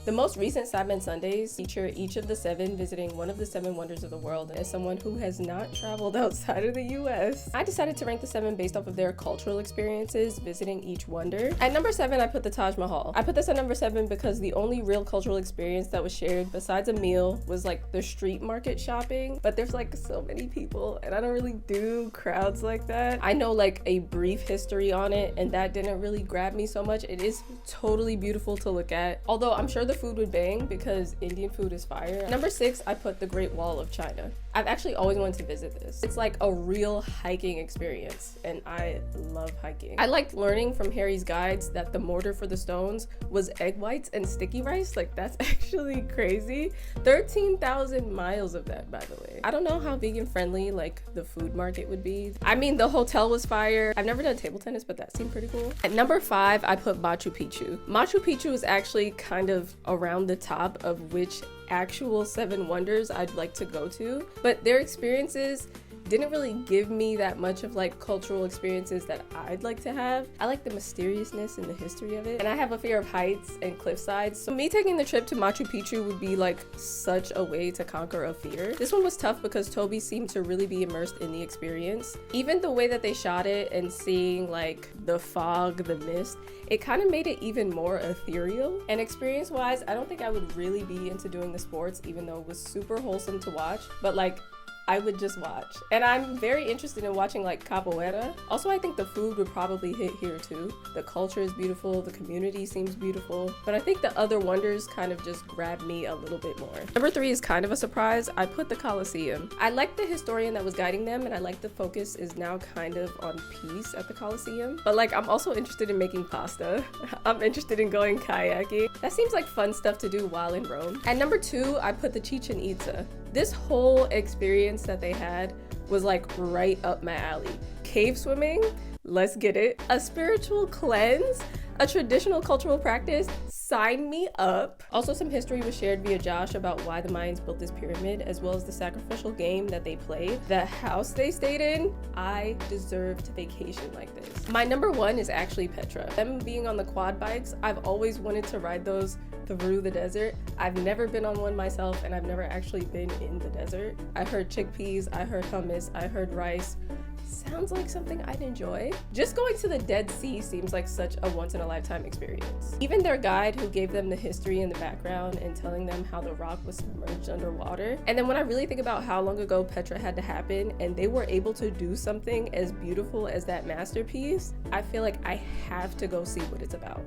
The most recent Sabin Sundays feature each of the 7 visiting one of the 7 wonders of the world. As someone who has not traveled outside of the US, I decided to rank the 7 based off of their cultural experiences visiting each wonder. At number 7, I put the Taj Mahal. I put this at number 7 because the only real cultural experience that was shared besides a meal was like the street market shopping, but there's like so many people and I don't really do crowds like that. I know like a brief history on it and that didn't really grab me so much. It is totally beautiful to look at, although I'm sure the food would bang because Indian food is fire. Number 6, I put the Great Wall of China. I've actually always wanted to visit this. It's like a real hiking experience and I love hiking. I liked learning from Harry's guides that the mortar for the stones was egg whites and sticky rice. Like that's actually crazy. 13,000 miles of that, by the way. I don't know how vegan friendly like the food market would be. I mean, the hotel was fire. I've never done table tennis, but that seemed pretty cool. At number 5, I put Machu Picchu. Machu Picchu is actually kind of around the top of which actual 7 wonders I'd like to go to, but their experiences didn't really give me that much of like cultural experiences that I'd like to have. I like the mysteriousness and the history of it, and I have a fear of heights and cliff sides, so me taking the trip to Machu Picchu would be like such a way to conquer a fear. This one was tough because Toby seemed to really be immersed in the experience. Even the way that they shot it and seeing like the fog, the mist, it kind of made it even more ethereal. And experience wise, I don't think I would really be into doing the sports, even though it was super wholesome to watch, but like I would just watch. And I'm very interested in watching like capoeira. Also, I think the food would probably hit here too. The culture is beautiful, the community seems beautiful, but I think the other wonders kind of just grabbed me a little bit more. Number 3 is kind of a surprise. I put the Colosseum. I like the historian that was guiding them, and I like the focus is now kind of on peace at the Colosseum. But like, I'm also interested in making pasta. I'm interested in going kayaking. That seems like fun stuff to do while in Rome. At number 2, I put the Chichen Itza. This whole experience that they had was like right up my alley. Cave swimming, let's get it. A spiritual cleanse, a traditional cultural practice, sign me up. Also, some history was shared via Josh about why the Mayans built this pyramid, as well as the sacrificial game that they played. The house they stayed in, I deserved vacation like this. My number 1 is actually Petra. Them being on the quad bikes, I've always wanted to ride those through the desert. I've never been on one myself, and I've never actually been in the desert. I heard chickpeas, I heard hummus, I heard rice. Sounds like something I'd enjoy. Just going to the Dead Sea seems like such a once-in-a-lifetime experience. Even their guide who gave them the history and the background and telling them how the rock was submerged underwater. And then when I really think about how long ago Petra had to happen and they were able to do something as beautiful as that masterpiece, I feel like I have to go see what it's about.